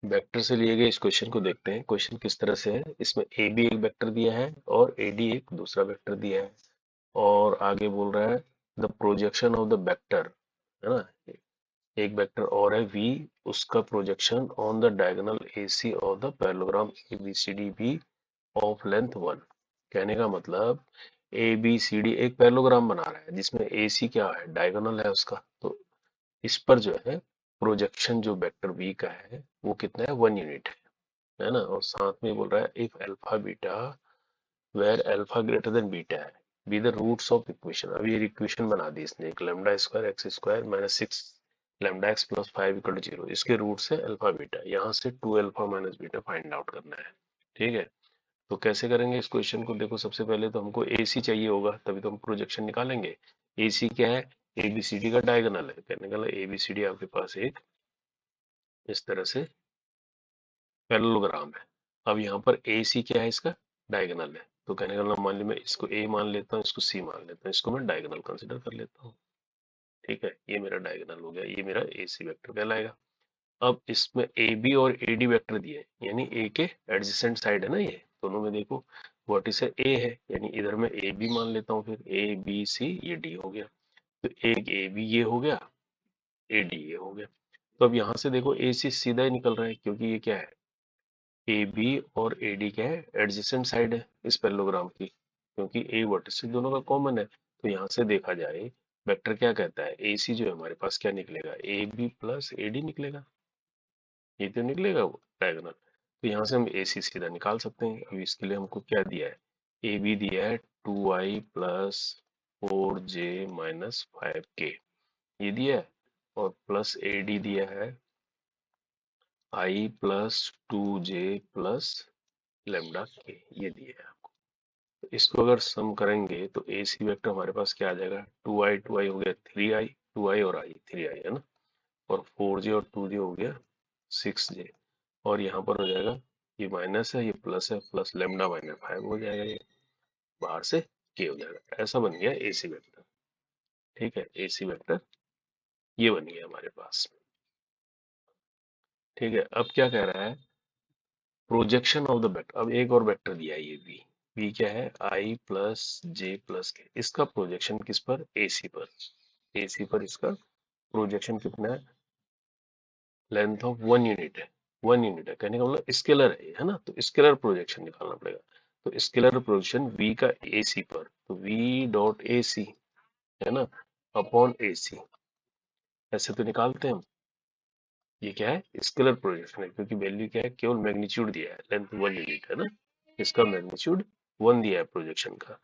Vector से लिए गए इस क्वेश्चन को देखते हैं। क्वेश्चन किस तरह से है। इसमें ए बी एक वेक्टर दिया है और ए डी एक दूसरा वेक्टर दिया है, और आगे बोल रहा है the projection of the vector, है ना। एक वेक्टर और है वी, उसका projection on the diagonal A C of the parallelogram A B C D be of length 1। कहने का मतलब ए बी सी डी एक पैरेललोग्राम बना रहा है जिसमें ए सी क्या है, डायगोनल है उसका। तो इस पर जो है प्रोजेक्शन जो वेक्टर वी का है वो कितना है, 1 यूनिट है ना। और साथ में बोल रहा है if alpha beta where alpha greater than beta है be the roots of equation. अब ये इक्वेशन बना दी इसने, एक lambda square x square minus 6 lambda x plus 5 equal to 0, इसके रूट्स है अल्फा बीटा। यहाँ से 2 alpha minus beta find out करना है। ठीक है, तो कैसे करेंगे इस क्वेश्चन को। देखो सबसे पहले तो हमको ए सी चाहिए होगा, तभी तो हम प्रोजेक्शन निकालेंगे। ए सी क्या है, ए बी सी डी का डायगोनल है। कहने का ए बी सी डी आपके पास एक इस तरह से पैरेललोग्राम है। अब यहाँ पर ए सी क्या है, इसका डायगोनल है। तो कहने का मतलब मान ली मैं इसको ए मान लेता हूँ, इसको सी मान लेता हूँ, इसको मैं डायगोनल कंसिडर कर लेता हूँ। ठीक है, ये मेरा डायगोनल हो गया, ये मेरा ए सी वेक्टर कहलाएगा। अब इसमें ए बी और ए डी वेक्टर दिए हैं, यानी ए के एडजेसेंट साइड है ना, ये दोनों में देखो वर्टिस ए है, यानी इधर मैं ए बी मान लेता हूँ, फिर ए बी सी ये डी हो गया। तो एक ए बी ये हो गया, ए डी ये हो गया। तो अब यहाँ से देखो ए सी सीधा ही निकल रहा है, क्योंकि ये क्या है, ए बी और ए डी क्या है, एडजेसेंट साइड है इस पैरेललोग्राम की, क्योंकि ए वर्टिस दोनों का कॉमन है। तो यहाँ से देखा जाए वेक्टर क्या कहता है, ए सी जो है हमारे पास क्या निकलेगा, A B plus A D निकलेगा। ये तो निकलेगा वो डायगोनल। तो यहाँ से हम ए सी सीधा निकाल सकते हैं। अब इसके लिए हमको क्या दिया है, ए बी दिया है 2i plus 4j minus 5k, ये दिया है। और प्लस ए डी दिया है i plus 2j plus lambda के, ये दिया है। तो इसको अगर सम करेंगे तो ए सी वेक्टर हमारे पास क्या आ जाएगा, 2i हो गया 3i, 2i और i 3i है ना, और 4j और 2j हो गया 6j, और यहाँ पर हो जाएगा ये माइनस है ये प्लस है, प्लस लेमडा माइनस 5 हो जाएगा, ये बाहर से के हो जाएगा। ऐसा बन गया ए सी वेक्टर। ठीक है, ए सी वेक्टर ये बन गया हमारे पास। ठीक है, अब क्या कह रहा है, प्रोजेक्शन ऑफ द वेक्टर। अब एक और वेक्टर दिया है ये वी क्या है, आई प्लस जे प्लस के, इसका प्रोजेक्शन किस पर, ए सी पर। ए सी पर इसका प्रोजेक्शन कितना है, लेंथ ऑफ 1 यूनिट है। 1 यूनिट है, कहने का मतलब स्केलर है ये, है ना। तो स्केलर प्रोजेक्शन निकालना पड़ेगा। तो स्केलर प्रोजेक्शन v का ए सी पर, तो v डॉट ए सी है ना, अपॉन ए सी, ऐसे तो निकालते हैं हम। ये क्या है, स्केलर प्रोजेक्शन है, क्योंकि वैल्यू क्या है, केवल मैग्नीट्यूड दिया है, लेंथ 1 यूनिट है ना, इसका मैग्नीट्यूड 1 दिया है प्रोजेक्शन का।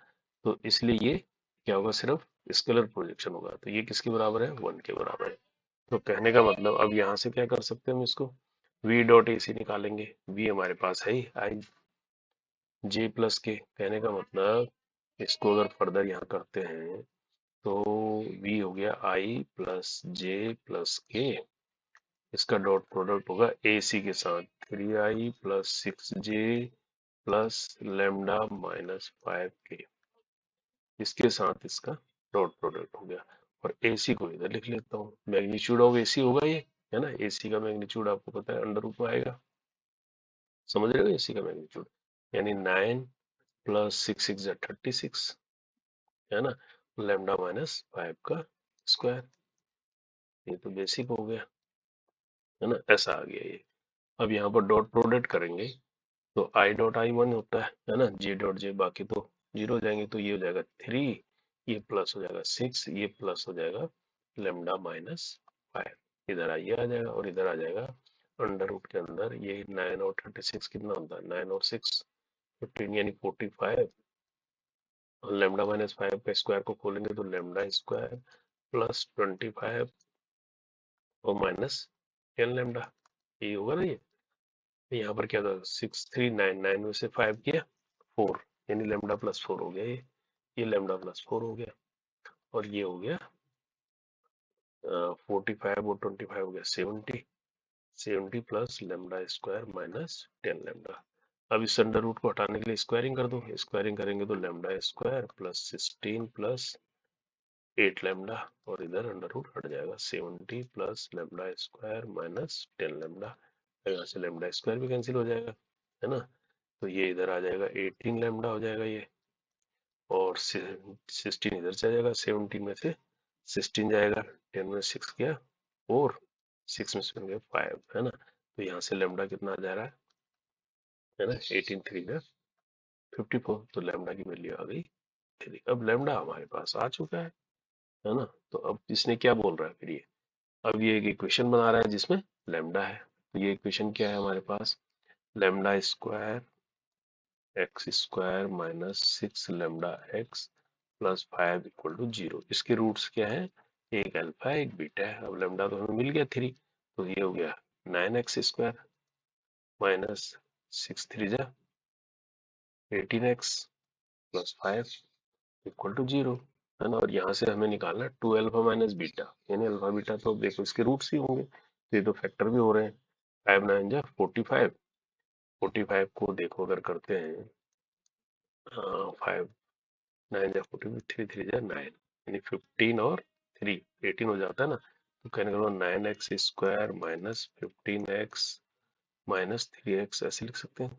तो इसलिए ये क्या होगा, सिर्फ स्केलर प्रोजेक्शन होगा। तो ये किसके बराबर है, 1 के बराबर है। तो कहने का मतलब अब यहाँ से क्या कर सकते हैं हम इसको, v डॉट ए सी निकालेंगे। v हमारे पास है ही आई जे प्लस के, कहने का मतलब इसको अगर फर्दर यहाँ करते हैं तो v हो गया i प्लस जे प्लस के, इसका डॉट प्रोडक्ट होगा ए सी के साथ 3i plus 6j plus lambda minus 5k, इसके साथ इसका डॉट प्रोडक्ट हो गया। और एसी को इधर लिख लेता हूँ, मैग्नीट्यूड ऑफ एसी होगा ये, है ना। एसी का मैग्नीट्यूड आपको पता है अंडर रूट में आएगा, समझ रहे हो, एसी का मैग्नीट्यूड यानी 9 प्लस 6 6 36, है ना, लेमडा माइनस 5 का स्क्वायर। ये तो बेसिक हो गया, है ना, ऐसा आ गया ये। अब यहाँ पर डॉट प्रोडक्ट करेंगे तो आई डॉट आई 1 होता है ना, जे डॉट जे बाकी तो जीरो हो जाएंगे। तो ये हो जाएगा 3, ये प्लस हो जाएगा 6, ये प्लस हो जाएगा लेमडा माइनस 5, इधर आइए आ जाएगा, और इधर आ जाएगा अंडर रूट के अंदर। ये 9 और 36 कितना होता है, 9 और 6 15 यानी 45, और लेमडा माइनस 5 का स्क्वायर को खोलेंगे तो लेमडा स्क्वायर प्लस 25 और माइनस 10 लेमडा, ये होगा ना ये। यहाँ पर क्या था, 6 3 9, 9 में से 5 किया 4, यानी लेमडा प्लस 4 हो गया ये लेमडा प्लस 4 हो गया, और ये हो गया 45 और 25 हो गया 70, 70 plus lambda square minus 10 lambda. अब इस अंडर रूट को हटाने के लिए स्क्वायरिंग कर दो, स्क्वायरिंग करेंगे तो lambda square plus 16 plus 8 lambda, और इधर अंडर रूट हट जाएगा 70 plus lambda square minus 10 lambda. यहाँ से लैम्डा स्क्वायर भी कैंसिल हो जाएगा, है ना। तो ये इधर आ जाएगा 18 लैम्डा हो जाएगा ये, और 16 इधर से आ जाएगा, 17 में से 16 जाएगा, 10 में 6 गया, और 6 में से गया 5, है ना। तो यहाँ से लैम्डा कितना आ जा रहा है ना, 18 3 में 54, तो लैम्डा की वैल्यू आ गई 3। अब लैम्डा हमारे पास आ चुका है ना। तो अब इसने क्या बोल रहा है फिर ये, अब ये एक इक्वेशन बना रहा है जिसमें लैम्डा है। तो ये इक्वेशन क्या है हमारे पास, lambda square x square minus 6 lambda x plus 5 equal to 0। इसके रूट्स क्या है, एक अल्फा एक बीटा है। अब लैम्डा तो हमें मिल गया 3, तो ये हो गया 9x स्क्वायर माइनस 6 3 जा 18x प्लस 5 इक्वल टू 0, है ना। और यहाँ से हमें निकालना 2 अल्फा माइनस बीटा, यानी अल्फा बीटा तो देखो इसके रूट्स ही होंगे, तो ये तो फैक्टर भी हो रहे हैं। 5 9 जा 45, 45 को देखो अगर करते हैं, 5 9 जा 40, 3 3 जा 9, यानी 15 और 3 18 हो जाता है ना। तो कहने का 9x square minus 15x minus 3x ऐसे लिख सकते हैं,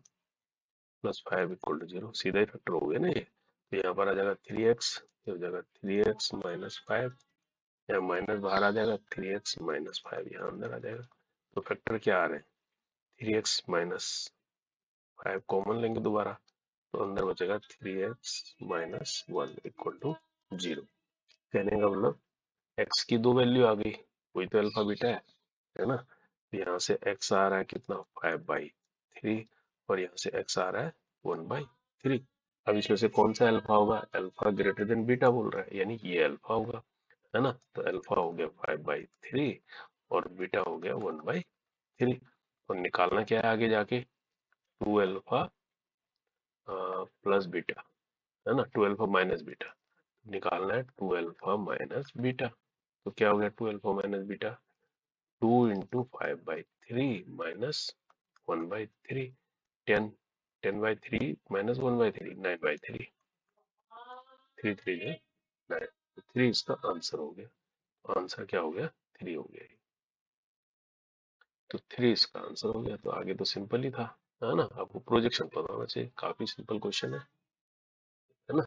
प्लस 5 इक्वल टू 0, सीधा ही फैक्टर हो गया ना ये। तो यहाँ पर आ जाएगा 3x, ये हो जाएगा 3x माइनस 5, यहाँ माइनस बाहर आ जाएगा, 3x माइनस 5 यहाँ अंदर आ जाएगा। तो फैक्टर क्या आ रहे हैं, 3x माइनस 5 कॉमन लेंगे दोबारा, तो अंदर बचेगा 3x माइनस 1 इक्वल टू 0। कहने का मतलब x की दो वैल्यू आ गई, वही तो अल्फा बीटा है ना। तो यहाँ से x आ रहा है कितना, 5/3, और यहाँ से x आ रहा है 1/3। अब इसमें से कौन सा अल्फा होगा, अल्फा ग्रेटर देन बीटा बोल रहा है, यानी ये अल्फा होगा, है ना। तो अल्फा हो गया 5/3 और बीटा हो गया 1/3। और निकालना क्या है आगे जाके, 2 अल्फा प्लस बीटा, है ना, 2 अल्फा माइनस बीटा। निकालना है 2 अल्फा माइनस बीटा। तो क्या हो गया 2 alpha minus beta, 2 into 5/3 minus 1/3, 10, 10/3 minus 1/3 9/3, 3 3 है 9, 3 इसका आंसर हो गया। आंसर क्या हो गया, 3 हो गया। तो 3 इसका आंसर हो गया। तो आगे तो सिंपल ही था, है ना। आपको प्रोजेक्शन पता होना चाहिए, काफी सिंपल क्वेश्चन है ना।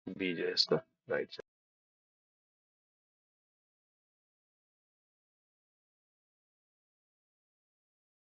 बी जो है इसका राइट